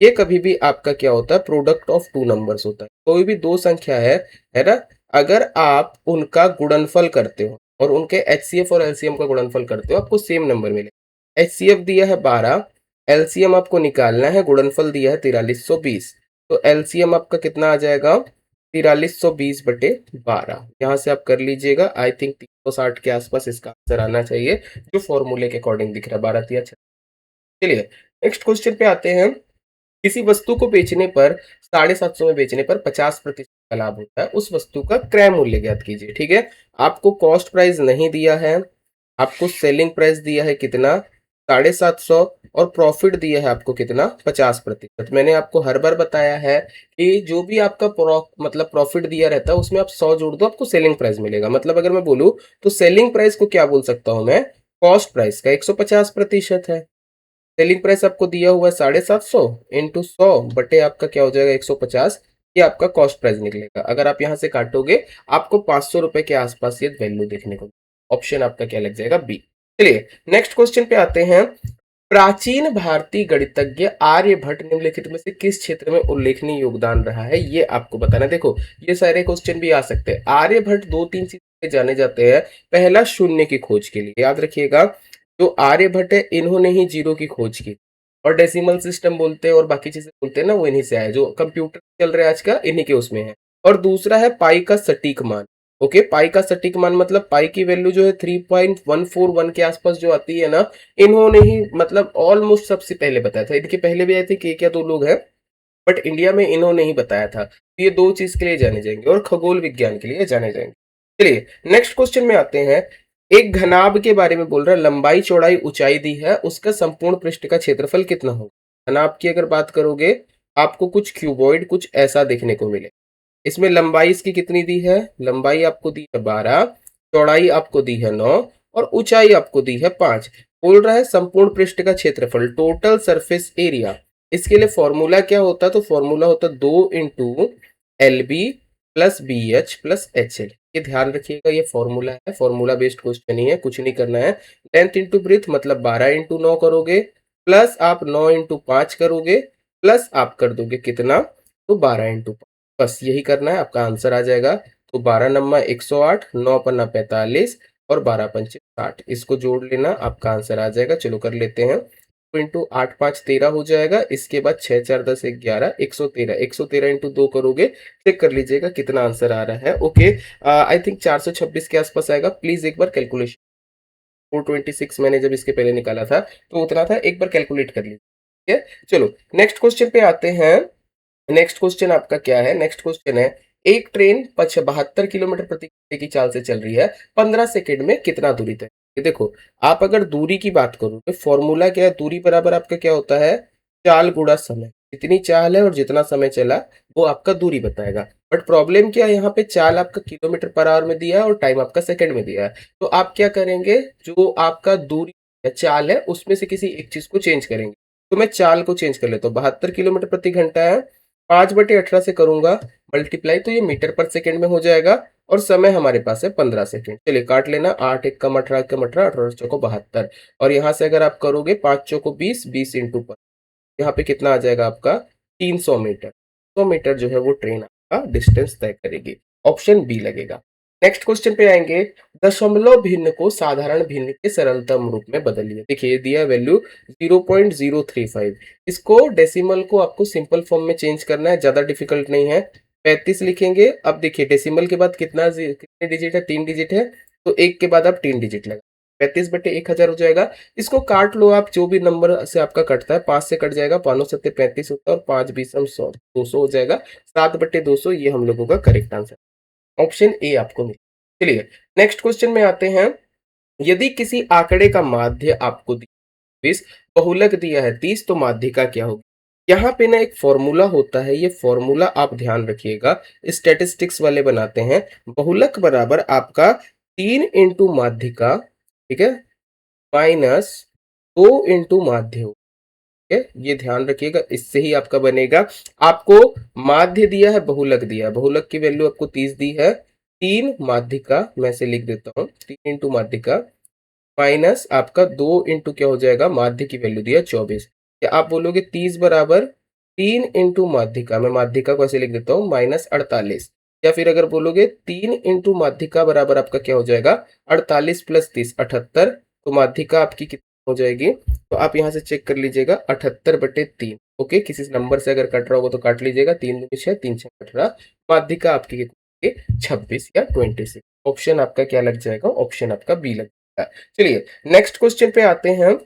ये कभी भी आपका क्या होता है? प्रोडक्ट ऑफ टू नंबर्स होता है। कोई भी दो संख्या है ना, अगर आप उनका गुणनफल करते हो और उनके एचसीएफ और एलसीएम का गुणनफल करते हो, आपको सेम नंबर मिलेगा। एचसीएफ दिया है 12, एलसीएम आपको निकालना है, गुणनफल दिया है 4320, तो एलसीएम आपका कितना आ जाएगा? 4320/12। यहाँ से आप कर लीजिएगा, आई थिंक 360 के आसपास इसका आंसर आना चाहिए, जो फॉर्मूले के अकॉर्डिंग दिख रहा है, 12 तिया 6। चलिए नेक्स्ट क्वेश्चन पे आते हैं। किसी वस्तु को बेचने पर 750 में बेचने पर 50% का लाभ होता है, उस वस्तु का क्रय मूल्य ज्ञात कीजिए। ठीक है, आपको कॉस्ट प्राइस नहीं दिया है, आपको सेलिंग प्राइस दिया है कितना? 750, और प्रॉफिट दिया है आपको कितना? 50%। मैंने आपको हर बार बताया है कि जो भी आपका मतलब प्रॉफिट दिया रहता है उसमें आप 100 जोड़ दो, आपको सेलिंग प्राइस मिलेगा। मतलब अगर मैं बोलूं तो सेलिंग प्राइस को क्या बोल सकता हूं मैं? कॉस्ट प्राइस का 150% है। सेलिंग प्राइस आपको दिया हुआ है 750 इंटू 100 आपका क्या हो जाएगा? 150। ये आपका कॉस्ट प्राइस निकलेगा। अगर आप यहाँ से काटोगे आपको 500 रुपए के आसपास ये वैल्यू देखने को। ऑप्शन आपका क्या लग जाएगा? बी। चलिए नेक्स्ट क्वेश्चन पे आते हैं। प्राचीन भारतीय गणितज्ञ आर्यभट्ट निम्नलिखित में से किस क्षेत्र में उल्लेखनीय योगदान रहा है? ये आपको बताना। देखो ये सारे क्वेश्चन भी आ सकते हैं। आर्यभट्ट दो तीन चीज जाने जाते हैं। पहला, शून्य की खोज के लिए, याद रखिएगा जो आर्यभट्ट है इन्होंने ही जीरो की खोज की, और डेसिमल सिस्टम बोलते हैं और बाकी चीजें बोलते हैं ना, वो इन्हीं से आया। जो कंप्यूटर चल रहा है आज का, इन्हीं के उसमें है। और दूसरा है पाई का सटीक मान। ओके, पाई का सटीक मान मतलब पाई की वैल्यू जो है 3.141 के आसपास जो आती है ना, इन्होंने ही मतलब ऑलमोस्ट सबसे पहले बताया था। इनके पहले भी आए थे कि एक या दो लोग हैं, बट इंडिया में इन्होंने ही बताया था। ये दो चीज के लिए जाने जाएंगे और खगोल विज्ञान के लिए जाने जाएंगे। चलिए नेक्स्ट क्वेश्चन में आते हैं। एक घनाभ के बारे में बोल रहा है, लंबाई चौड़ाई ऊंचाई दी है, उसका संपूर्ण पृष्ठ का क्षेत्रफल कितना होगा? घनाभ की अगर बात करोगे आपको कुछ क्यूबॉइड कुछ ऐसा देखने को मिले। इसमें लंबाई इसकी कितनी दी है? लंबाई आपको दी है 12, चौड़ाई आपको दी है 9, और ऊंचाई आपको दी है 5। बोल रहा है संपूर्ण पृष्ठ का क्षेत्रफल, टोटल सरफेस एरिया। इसके लिए फॉर्मूला क्या होता है? तो फॉर्मूला होता है 2 × LB plus BH plus HL। ये ध्यान रखिएगा, ये फॉर्मूला है, फॉर्मूला बेस्ड क्वेश्चन ही है, कुछ नहीं करना है। लेंथ इंटू ब्रेथ मतलब 12 × 9 करोगे, प्लस आप 9 × 5 करोगे, प्लस आप कर दोगे कितना? तो 12 × 5। बस यही करना है, आपका आंसर आ जाएगा। तो 12 नम्मा 108, 9 पन्ना 45 और 12 पंचे 60, इसको जोड़ लेना, आपका आंसर आ जाएगा। चलो कर लेते हैं। तो इंटू 8 5 13 हो जाएगा। इसके बाद 6 4 10 11 113, 113 इंटू 2 करोगे, चेक कर लीजिएगा कितना आंसर आ रहा है। ओके, आई थिंक 426 के आसपास आएगा। प्लीज एक बार कैलकुलेशन, 426 मैंने जब इसके पहले निकाला था तो उतना था, एक बार कैलकुलेट कर लीजिए। ठीक है, चलो नेक्स्ट क्वेश्चन पे आते हैं। नेक्स्ट क्वेश्चन आपका क्या है? नेक्स्ट क्वेश्चन है, एक ट्रेन 72 किलोमीटर प्रति घंटे की चाल से चल रही है, 15 सेकेंड में कितना दूरी तय? ये देखो, आप अगर दूरी की बात करो तो फॉर्मूला क्या है? दूरी बराबर आपका क्या होता है? चाल गुणा समय। जितनी चाल है और जितना समय चला वो आपका दूरी बताएगा। बट प्रॉब्लम क्या है, यहाँ पे चाल आपका किलोमीटर पर आवर में दिया है और टाइम आपका सेकंड में दिया है। तो आप क्या करेंगे, जो आपका दूरी या चाल है उसमें से किसी एक चीज को चेंज करेंगे। तो मैं चाल को चेंज कर लेता हूँ। 72 किलोमीटर प्रति घंटा है, 5/18 से करूंगा मल्टीप्लाई, तो ये मीटर पर सेकंड में हो जाएगा, और समय हमारे पास है 15 सेकंड। चलिए काट लेना, 8 1 कम 18 कम 18, 18 चौको 72, और यहाँ से अगर आप करोगे 5 चौको 20, 20 इंटू 5, यहाँ पे कितना आ जाएगा आपका? 300 मीटर। 100 मीटर जो है वो ट्रेन आपका डिस्टेंस तय करेगी। ऑप्शन बी लगेगा। नेक्स्ट क्वेश्चन पे आएंगे। दशमलव भिन्न को साधारण भिन्न के सरलतम रूप में बदलिए। देखिए दिया वैल्यू 0.035, इसको डेसिमल को आपको सिंपल फॉर्म में चेंज करना है, ज्यादा डिफिकल्ट नहीं है। 35 लिखेंगे। अब देखिए डेसिमल के बाद कितने डिजिट है? 3 डिजिट है, तो एक के बाद आप 3 डिजिट लगा, 35/1000 हो जाएगा। इसको काट लो आप, जो भी नंबर से आपका कटता है, 5 से कट जाएगा, 5 7 35 होता है, और 5 20 100, 200 हो जाएगा। 7/200 ये हम लोगों का करेक्ट आंसर, ऑप्शन ए आपको मिले। चलिए नेक्स्ट क्वेश्चन में आते हैं। यदि किसी आंकड़े का माध्य आपको 20, बहुलक दिया है 30, तो माध्यिका क्या होगी? यहाँ पे ना एक फॉर्मूला होता है, ये फॉर्मूला आप ध्यान रखिएगा, स्टैटिस्टिक्स वाले बनाते हैं। बहुलक बराबर आपका 3 इंटू माध्यिका, ठीक है, माइनस 2 इंटू माध्य, ठीक है, ये ध्यान रखिएगा, इससे ही आपका बनेगा। आपको माध्य दिया है, बहुलक दिया है, बहुलक की वैल्यू आपको 30 दी है। 3 माध्यिका, मैं से लिख देता हूँ, 3 इंटू माध्यिका माइनस आपका 2 इंटू क्या हो जाएगा, माध्य की वैल्यू दिया 24। या आप बोलोगे 30 बराबर 3 इंटू माध्यिका, मैं माध्यिका को ऐसे लिख देता हूँ माइनस 48। या फिर अगर बोलोगे 3 इंटू माध्यिका बराबर आपका क्या हो जाएगा, 48 प्लस 30 78। तो माध्यिका आपकी कितनी हो जाएगी, तो आप यहाँ से चेक कर लीजिएगा, 78/3। ओके, किसी नंबर से अगर कट रहा होगा तो काट लीजिएगा, 3 दूनी 6, 3 6 18। माध्यिका आपकी कितनी, 26 या 26। ऑप्शन आपका क्या लग जाएगा, ऑप्शन आपका बी लग जाएगा। चलिए नेक्स्ट क्वेश्चन पे आते हैं।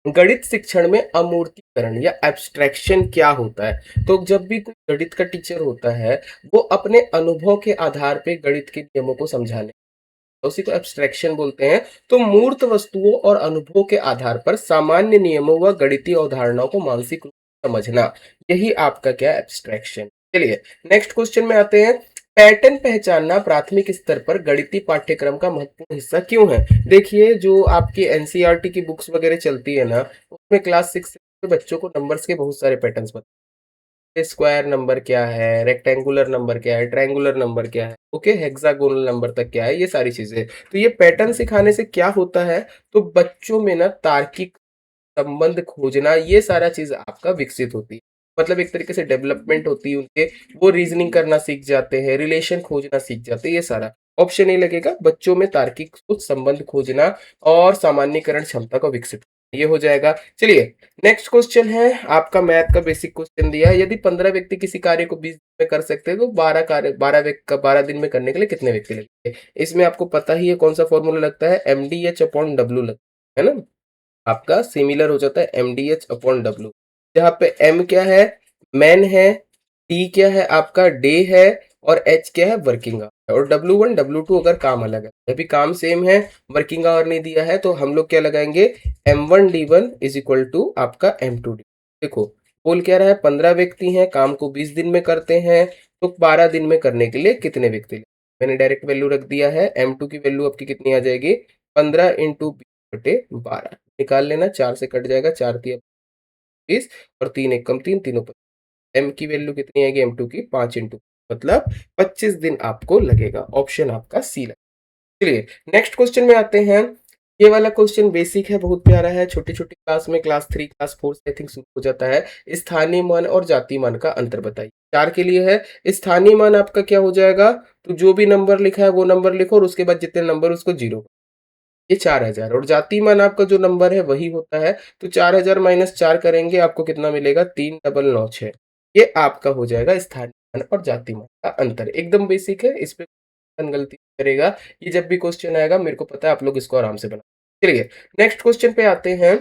गणित शिक्षण में अमूर्तीकरण या एब्स्ट्रैक्शन क्या होता है। तो जब भी कोई गणित का टीचर होता है, वो अपने अनुभव के आधार पे गणित के नियमों को समझाने, तो उसी को एब्स्ट्रैक्शन बोलते हैं। तो मूर्त वस्तुओं और अनुभव के आधार पर सामान्य नियमों व गणितीय अवधारणाओं को मानसिक रूप से समझना, यही आपका क्या एब्स्ट्रैक्शन। चलिए नेक्स्ट क्वेश्चन में आते हैं। पैटर्न पहचानना प्राथमिक स्तर पर गणितीय पाठ्यक्रम का महत्वपूर्ण हिस्सा क्यों है। देखिए, जो आपकी एनसीईआरटी की बुक्स वगैरह चलती है ना, उसमें क्लास 6 के बच्चों को नंबर्स के बहुत सारे पैटर्न्स, स्क्वायर नंबर क्या है, रेक्टेंगुलर नंबर क्या है, ट्रायंगुलर नंबर क्या है, ओके, हेक्सागोनल नंबर तक क्या है, ये सारी चीजें। तो ये पैटर्न सिखाने से क्या होता है, तो बच्चों में ना तार्किक संबंध खोजना, ये सारा चीज आपका विकसित होती है। मतलब एक तरीके से डेवलपमेंट होती है उनके, वो रीजनिंग करना सीख जाते हैं, रिलेशन खोजना सीख जाते हैं, ये सारा ऑप्शन नहीं लगेगा, बच्चों में तार्किक सोच, संबंध खोजना और सामान्यीकरण क्षमता को विकसित, ये हो जाएगा। चलिए नेक्स्ट क्वेश्चन है आपका, मैथ का बेसिक क्वेश्चन दिया है। यदि 15 व्यक्ति किसी कार्य को 20 दिन में कर सकते हैं, तो 12 दिन में करने के लिए कितने व्यक्ति लगेंगे। इसमें आपको पता ही है कौन सा फॉर्मूला लगता है, MDH/W लगता है ना, आपका सिमिलर हो जाता है MDH/W। जहाँ पे M क्या है, मैन है, T क्या है आपका, डे है, और H क्या है, वर्किंग आवर। और W1 W2 अगर काम अलग है, अभी काम सेम है, वर्किंग आवर नहीं दिया है, तो हम लोग क्या लगाएंगे, M1D1 इज इक्वल टू आपका M2D। देखो बोल क्या रहा है, 15 व्यक्ति हैं, काम को 20 दिन में करते हैं, तो 12 दिन में करने के लिए कितने व्यक्ति लगेंगे? मैंने डायरेक्ट वैल्यू रख दिया है, M2 की वैल्यू आपकी कितनी आ जाएगी, 15 इंटू 20/12 निकाल लेना, 4 से कट जाएगा, 4 तिया 20 और 3 एकम 3, तीनों पर। एम की वैल्यू कितनी आएगी, M2 की 5 इंटू, मतलब 25 दिन आपको लगेगा, ऑप्शन आपका सी लगेगा। चलिए नेक्स्ट क्वेश्चन में आते हैं। ये वाला क्वेश्चन बेसिक है, बहुत प्यारा है, छोटी छोटी क्लास में, क्लास 3 क्लास 4 से आई थिंक शुरू हो जाता है। स्थानीय मान और जातीय मान का अंतर बताइए। 4 के लिए है। स्थानीय मान आपका क्या हो जाएगा, तो जो भी नंबर लिखा है वो नंबर लिखो, और उसके बाद जितने नंबर उसको जीरो, ये 4000। और जाति मान आपका जो नंबर है वही होता है, तो 4000 माइनस 4 करेंगे, आपको कितना मिलेगा, 3996। ये आपका हो जाएगा स्थानीय मान और जाति मान का अंतर, एकदम बेसिक है, इस पे गलती करेगा। ये जब भी क्वेश्चन आएगा, मेरे को पता है आप लोग इसको आराम से बना। चलिए नेक्स्ट क्वेश्चन पे आते हैं।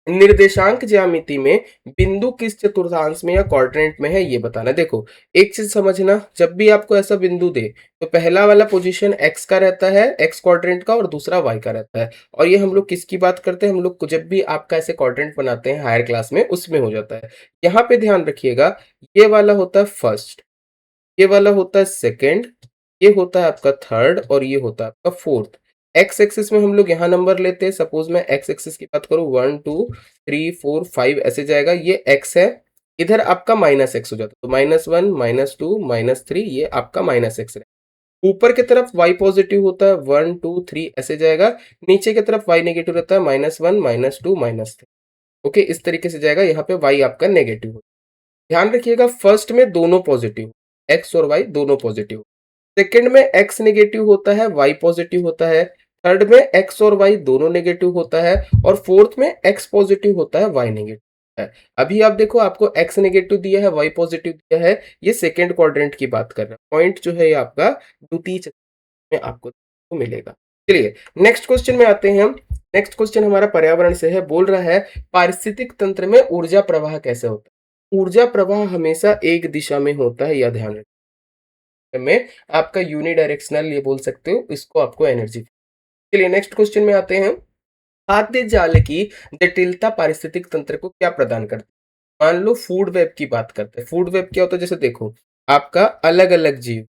निर्देशांक ज्यामिति में बिंदु किस चतुर्थांश में या क्वाड्रेंट में है, ये बताना। देखो एक चीज समझना, जब भी आपको ऐसा बिंदु दे, तो पहला वाला पोजीशन एक्स का रहता है, एक्स क्वाड्रेंट का, और दूसरा वाई का रहता है। और ये हम लोग किसकी बात करते हैं, हम लोग को जब भी आपका ऐसे क्वाड्रेंट बनाते हैं हायर क्लास में, उसमें हो जाता है। यहाँ पे ध्यान रखिएगा, ये वाला होता है फर्स्ट, ये वाला होता है सेकंड, ये होता है आपका थर्ड, और ये होता है आपका फोर्थ। एक्स एक्सिस में हम लोग यहाँ नंबर लेते हैं, सपोज मैं एक्स एक्सिस की बात करूँ, 1 2 3 4 5 ऐसे जाएगा, ये एक्स है, इधर आपका माइनस एक्स हो जाता है, तो -1 -2 -3, ये आपका माइनस एक्स है। ऊपर की तरफ y पॉजिटिव होता है, 1 2 3 ऐसे जाएगा, नीचे की तरफ y नेगेटिव रहता है, -1 -2 -3। ओके, इस तरीके से जाएगा, यहाँ पे y आपका नेगेटिव हो। ध्यान रखिएगा, फर्स्ट में दोनों पॉजिटिव, एक्स और वाई दोनों पॉजिटिव, सेकंड में एक्स नेगेटिव होता है, वाई पॉजिटिव होता है, थर्ड में एक्स और वाई दोनों नेगेटिव होता है, और फोर्थ में एक्स पॉजिटिव होता है, वाई नेगेटिव है। अभी आप देखो, आपको एक्स नेगेटिव दिया है, वाई पॉजिटिव दिया है, ये सेकंड क्वाड्रेंट की बात कर रहा है। पॉइंट जो है ये आपका द्वितीय चतुर्थांश में आपको मिलेगा। चलिए नेक्स्ट क्वेश्चन में आते हैं हम। नेक्स्ट क्वेश्चन हमारा पर्यावरण से है, बोल रहा है पारिस्थितिक तंत्र में ऊर्जा प्रवाह कैसे होता है। ऊर्जा प्रवाह हमेशा एक दिशा में होता है, यह ध्यान रखें, में आपका यूनिडायरेक्शनल ये बोल सकते हो, इसको आपको एनर्जी। चलिए नेक्स्ट क्वेश्चन में आते हैं। खाद्य जाल की जटिलता पारिस्थितिक तंत्र को क्या प्रदान करती है। मान लो फूड वेब की बात करते हैं। फूड वेब क्या होता है, जैसे देखो आपका अलग अलग जीव,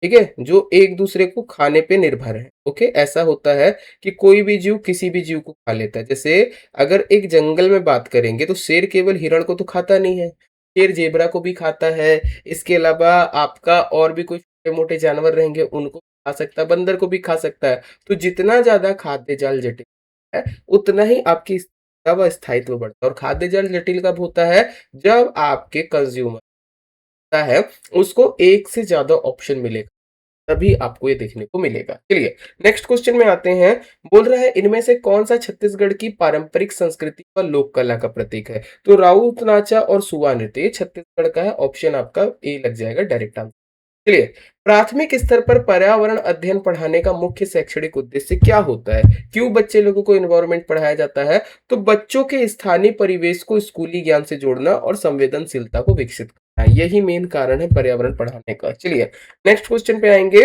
ठीक है? जो एक-दूसरे को खाने पे निर्भर हैं, ओके? ऐसा होता है कि कोई भी जीव किसी भी जीव को खा लेता है। जैसे अगर एक जंगल में बात करेंगे तो शेर केवल हिरण को तो खाता नहीं है, शेर ज़ेब्रा को भी खाता है, इसके अलावा आपका और भी कोई छोटे-मोटे जानवर रहेंगे उनको खा सकता है, बंदर को भी खा सकता है। तो जितना ज़्यादा खाद्य जाल जटिल है, उतना ही आपकी स्थिरता व स्थायित्व बढ़ता है और खाद्य जाल जटिल कब होता है? जब आपके कंज़्यूमर है, उसको एक से ज़्यादा ऑप्शन मिलेगा। तभी आपको ये देखने को मिलेगा। चलिए नेक्स्ट क्वेश्चन में आते हैं। बोल रहा है इनमें से कौन-सा छत्तीसगढ़ की पारंपरिक संस्कृति व लोक कला का प्रतीक है? तो राउत नाचा और सुआ नृत्य ये छत्तीसगढ़ का है। ऑप्शन आपका ए लग जाएगा डायरेक्ट आंसर। चलिए, प्राथमिक स्तर पर पर्यावरण अध्ययन पढ़ाने का मुख्य शैक्षणिक उद्देश्य क्या होता है? क्यों बच्चे लोगों को एनवायरनमेंट पढ़ाया जाता है? तो बच्चों के स्थानीय परिवेश को स्कूली ज्ञान से जोड़ना और संवेदनशीलता को विकसित करना है। यही मेन कारण है पर्यावरण पढ़ाने का। चलिए, नेक्स्ट क्वेश्चन पे आएँगे।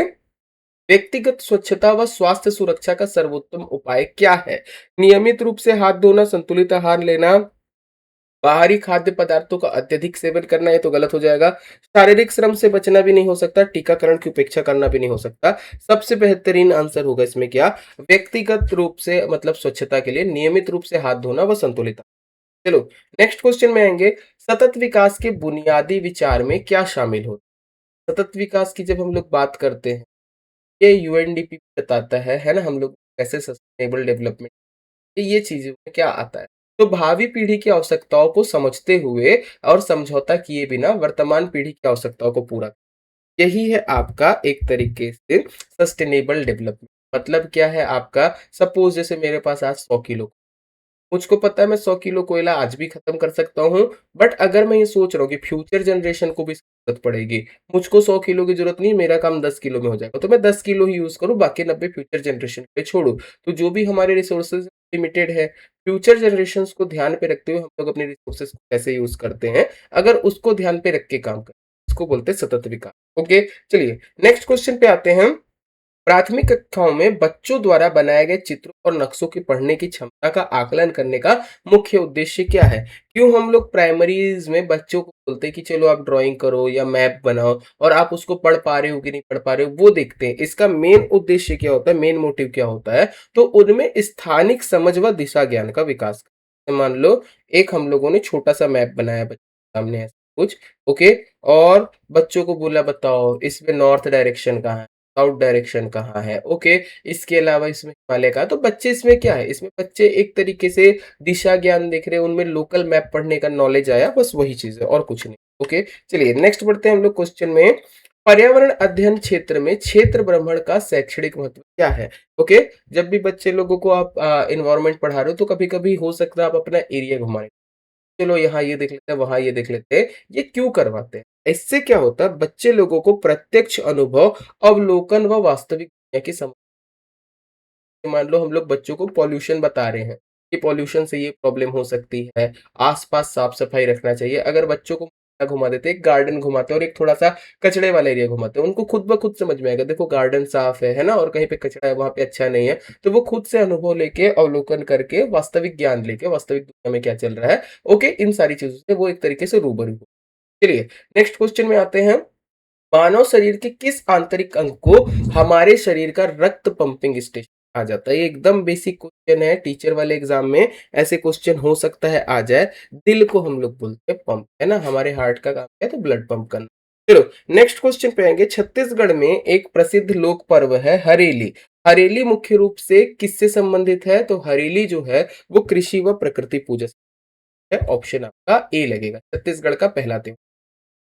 व्यक्तिगत स्वच्छता व स्वास्थ्य सुरक्षा का सर्वोत्तम उपाय क्या है? नियमित रूप से हाथ धोना, संतुलित आहार लेना, बाहरी खाद्य पदार्थों का अत्यधिक सेवन करना, ये तो गलत हो जाएगा। शारीरिक श्रम से बचना भी नहीं हो सकता, टीकाकरण की उपेक्षा करना भी नहीं हो सकता। सबसे बेहतरीन आंसर होगा इसमें क्या? व्यक्तिगत रूप से मतलब स्वच्छता के लिए नियमित रूप से हाथ धोना व संतुलित आहार। चलो, नेक्स्ट क्वेश्चन में आएँगे। सतत विकास के बुनियादी विचार में क्या शामिल होता है? सतत विकास की जब हम लोग बात करते हैं, ये यूएनडीपी बताता है ना? हम लोग कैसे सस्टेनेबल डेवलपमेंट ये चीज़ों में क्या आता है? तो भावी पीढ़ी की आवश्यकताओं को समझते हुए और समझौता किए बिना वर्तमान पीढ़ी की आवश्यकताओं को पूरा यही है आपका एक तरीके से सस्टेनेबल डेवलपमेंट। मतलब क्या है आपका? सपोज़ जैसे मेरे पास आज 100 किलो मुझको पता है मैं 100 किलो कोयला आज भी खत्म कर सकता हूँ, बट अगर मैं ये सोच रहा हूँ कि फ्यूचर जनरेशन को भी ज़रूरत पड़ेगी, मुझको 100 किलो की ज़रूरत नहीं, मेरा काम 10 किलो में हो जाएगा, तो मैं 10 किलो ही यूज़ करूँ, बाकी 90 फ्यूचर जनरेशन पे छोड़ूँ। तो जो भी हमारे रिसोर्सेज़ लिमिटेड है, फ्यूचर जनरेशंस को ध्यान पे रखते हुए हम लोग अपने रिसोर्सेज़ को कैसे यूज़ करते हैं, अगर उसको ध्यान पे रख के काम करें, इसको बोलते हैं सतत विकास। ओके, चलिए नेक्स्ट क्वेश्चन पे आते हैं। प्राथमिक कक्षाओं में बच्चों द्वारा बनाए गए चित्रों और नक्शों की पढ़ने की क्षमता का आकलन करने का मुख्य उद्देश्य क्या है? क्यों हम लोग प्राइमरीज़ में बच्चों को बोलते हैं कि चलो आप ड्राइंग करो या मैप बनाओ और आप उसको पढ़ पा रहे हो कि नहीं पढ़ पा रहे हो, वो देखते हैं। इसका मेन उद्देश्य क्या होता है, मेन मोटिव क्या होता है? तो उनमें स्थानिक समझ व दिशा ज्ञान का विकास। मान लो एक हम लोगों ने छोटा-सा मैप बनाया बच्चों के सामने ऐसा कुछ, ओके? और बच्चों को बोला बताओ इसमें नॉर्थ डायरेक्शन कहाँ है? साउथ डायरेक्शन कहाँ है, ओके। इसके अलावा इसमें हिमालय का तो बच्चे इसमें क्या है, इसमें बच्चे एक तरीके से दिशा ज्ञान देख रहे हैं, उनमें लोकल मैप पढ़ने का नॉलेज आया, बस वही चीज़ है और कुछ नहीं, ओके। चलिए नेक्स्ट बढ़ते हैं हम लोग क्वेश्चन में। पर्यावरण अध्ययन क्षेत्र में क्षेत्र भ्रमण का शैक्षणिक महत्व क्या है? ओके, जब भी बच्चे लोगों को आप एनवायरनमेंट पढ़ा रहे हो तो कभी-कभी हो सकता है आप अपना एरिया घुमाएँ। चलो यहाँ ये देख लेते हैं, वहाँ ये देख लेते हैं। ये क्यों करवाते हैं? इससे क्या होता है बच्चे लोगों को प्रत्यक्ष अनुभव, अवलोकन व वास्तविक दुनिया की समझ। मान लो हम लोग बच्चों को पॉल्यूशन बता रहे हैं कि पॉल्यूशन से ये प्रॉब्लम हो सकती है, आस-पास साफ-सफाई रखना चाहिए। अगर बच्चों को घुमा देते हैं, एक गार्डन घुमाते हैं और एक थोड़ा-सा कचड़े वाला एरिया घुमाते हैं, उनको खुद ब खुद समझ में आएगा, देखो गार्डन साफ है ना? और कहीं पे कचरा है, वहाँ पे अच्छा नहीं है। तो वो खुद से अनुभव लेके, अवलोकन करके, वास्तविक ज्ञान लेके, वास्तविक दुनिया में क्या चल रहा है, ओके, इन सारी चीज़ों से वो एक तरीके से रूबरू हो। चलिए, नेक्स्ट क्वेश्चन में आते हैं। मानव शरीर के किस आंतरिक अंग को हमारे शरीर का रक्त पंपिंग स्टेशन कहा जाता है? ये एकदम बेसिक क्वेश्चन है, टीचर वाले एग्जाम में ऐसे क्वेश्चन हो सकता है आ जाए। दिल को हम लोग बोलते हैं पंप, है ना? हमारे हार्ट का काम है तो ब्लड पंप करना। चलो नेक्स्ट क्वेश्चन पे आएंगे। छत्तीसगढ़ में एक प्रसिद्ध लोक पर्व है हरेली। हरेली मुख्य रूप से किससे संबंधित है? तो हरेली जो है वो कृषि व प्रकृति पूजा से है। ऑप्शन आपका ए लगेगा, छत्तीसगढ़ का पहला त्योहार।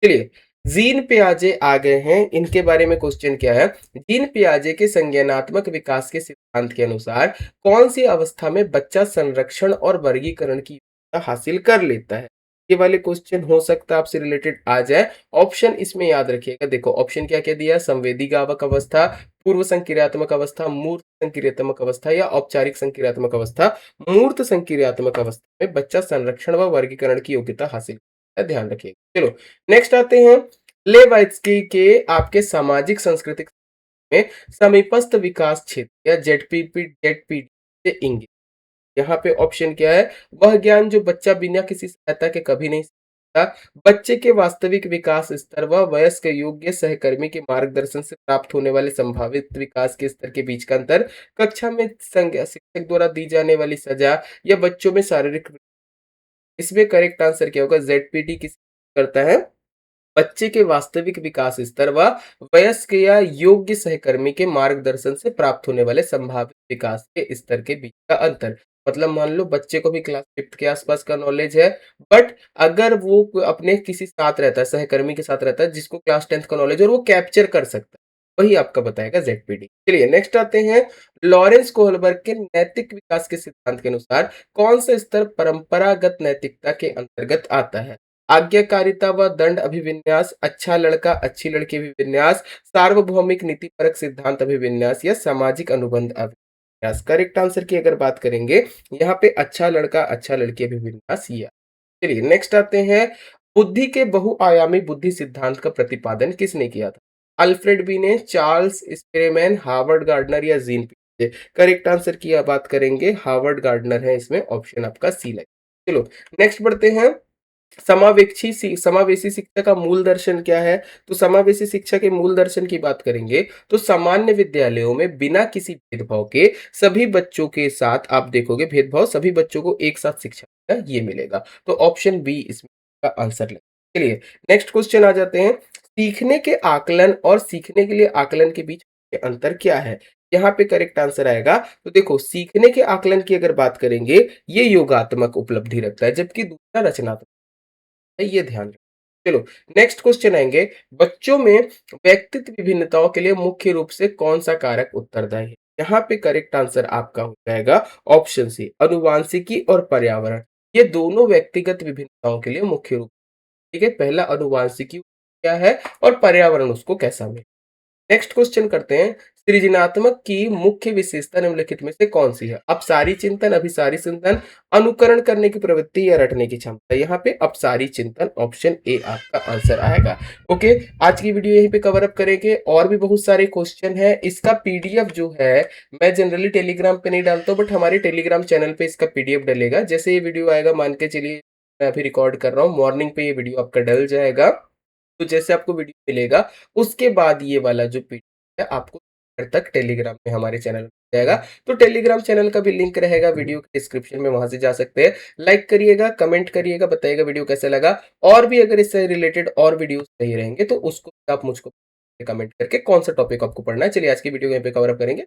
चलिए, जीन पियाजे आ गए हैं, इनके बारे में क्वेश्चन क्या है? जीन पियाजे के संज्ञानात्मक विकास के सिद्धांत के अनुसार कौन सी अवस्था में बच्चा संरक्षण और वर्गीकरण की योग्यता हासिल कर लेता है? ये वाले क्वेश्चन हो सकता है आपसे रिलेटेड आ जाए। ऑप्शन इसमें याद रखिएगा, देखो ऑप्शन क्या क्या दिया? संवेदीगावक अवस्था, पूर्व संक्रियात्मक अवस्था, मूर्त संक्रियात्मक अवस्था या औपचारिक संक्रियात्मक अवस्था। मूर्त संक्रियात्मक अवस्था में बच्चा संरक्षण व वर्गीकरण की योग्यता हासिल करता है, ध्यान रखिएगा। चलो नेक्स्ट आते हैं। लेवाइत्स्की के आपके सामाजिक सांस्कृतिक में समीपस्थ विकास क्षेत्र या जेडपीडी से इंगित। यहाँ पे ऑप्शन क्या है? वह ज्ञान जो बच्चा बिना किसी सहायता के कभी नहीं सीखता, था। बच्चे के वास्तविक विकास स्तर व वयस्क योग्य सहकर्मी के मार्गदर्शन से प्राप्त होने वाले संभावित विकास के स्तर के बीच का अंतर, कक्षा में शिक्षक द्वारा दी जाने वाली सजा या बच्चों में शारीरिक। इसमें करेक्ट आंसर क्या होगा? जेडपीटी किस करता है? बच्चे के वास्तविक विकास स्तर व वयस्क या योग्य सहकर्मी के मार्गदर्शन से प्राप्त होने वाले संभावित विकास के स्तर के बीच का अंतर। मतलब मान लो बच्चे को भी क्लास 5th के आसपास का नॉलेज है, बट अगर वो अपने किसी साथ रहता है, सहकर्मी के साथ रहता है जिसको क्लास 10th का नॉलेज है और वो कैप्चर कर सकता है, वही आपका बताएगा जेडपीडी। चलिए नेक्स्ट आते हैं। लॉरेंस कोहलबर्ग के नैतिक विकास के सिद्धांत के अनुसार कौन सा स्तर परंपरागत नैतिकता के अंतर्गत आता है? आज्ञाकारिता व दंड अभिविन्यास, अच्छा लड़का अच्छी लड़की अभिविन्यास, सार्वभौमिक नीतिपरक सिद्धांत अभिविन्यास या सामाजिक अनुबंध अभिविन्यास। करेक्ट आंसर की अगर बात करेंगे, यहाँ पे अच्छा लड़का अच्छा लड़की अभिविन्यास या। चलिए नेक्स्ट आते हैं। बुद्धि के बहुआयामी बुद्धि सिद्धांत का प्रतिपादन किसने किया था? अल्फ्रेड बी ने, चार्ल्स स्पिरेमैन, हार्वर्ड गार्डनर या जीन पियाजे। करेक्ट आंसर की बात करेंगे, हार्वर्ड गार्डनर है इसमें, ऑप्शन आपका सी लगे। चलो नेक्स्ट बढ़ते हैं। समावेशी शिक्षा का मूल दर्शन क्या है? तो समावेशी शिक्षा के मूल दर्शन की बात करेंगे तो सामान्य विद्यालयों में बिना किसी भेदभाव के सभी बच्चों के साथ, आप देखोगे भेदभाव, सभी बच्चों को एक साथ शिक्षा ये मिलेगा। तो ऑप्शन बी इसमें का आंसर लगे। चलिए नेक्स्ट क्वेश्चन आ जाते हैं। सीखने के आकलन और सीखने के लिए आकलन के बीच के अंतर क्या है? यहाँ पे करेक्ट आंसर आएगा। तो देखो सीखने के आकलन की अगर बात करेंगे, ये योगात्मक उपलब्धि रखता है, जबकि दूसरा रचनात्मक है, ये ध्यान रखें। चलो नेक्स्ट क्वेश्चन आएंगे। बच्चों में व्यक्तित्व विभिन्नताओं के लिए मुख्य रूप से कौन सा कारक उत्तरदायी है? यहाँ पे करेक्ट आंसर आपका हो जाएगा ऑप्शन सी, अनुवांशिकी और पर्यावरण। ये दोनों व्यक्तिगत विभिन्नताओं के लिए मुख्य रूप, ठीक है। पहला अनुवांशिकी क्या है और पर्यावरण उसको कैसा मिले। नेक्स्ट क्वेश्चन करते हैं। सृजनात्मक की मुख्य विशेषता निम्नलिखित में से कौन सी है? अपसारी चिंतन, अभिसारी चिंतन, अनुकरण करने की प्रवृत्ति या रटने की क्षमता। यहाँ पे अपसारी चिंतन, ऑप्शन ए आपका आंसर आएगा। ओके, आज की वीडियो यहीं पे कवर अप करेंगे। और भी बहुत सारे क्वेश्चन है। इसका पीडीएफ जो है मैं जनरली टेलीग्राम पे नहीं डालता हूँ, बट हमारे टेलीग्राम चैनल पे इसका पीडीएफ डलेगा। जैसे ये वीडियो आएगा, मान के चलिए मैं अभी रिकॉर्ड कर रहा हूँ, मॉर्निंग पे ये वीडियो आपका डल जाएगा। तो जैसे आपको वीडियो मिलेगा, उसके बाद ये वाला जो पीडीएफ है आपको घर तक टेलीग्राम में हमारे चैनल में जाएगा। तो टेलीग्राम चैनल का भी लिंक रहेगा वीडियो के डिस्क्रिप्शन में, वहां से जा सकते हैं। लाइक करिएगा, कमेंट करिएगा, बताइएगा वीडियो कैसा लगा। और भी अगर इससे रिलेटेड और वीडियोस चाहिए रहेंगे तो उसको आप मुझको कमेंट करके कौन सा टॉपिक आपको पढ़ना है। चलिए आज की वीडियो यहीं पे कवर अप करेंगे।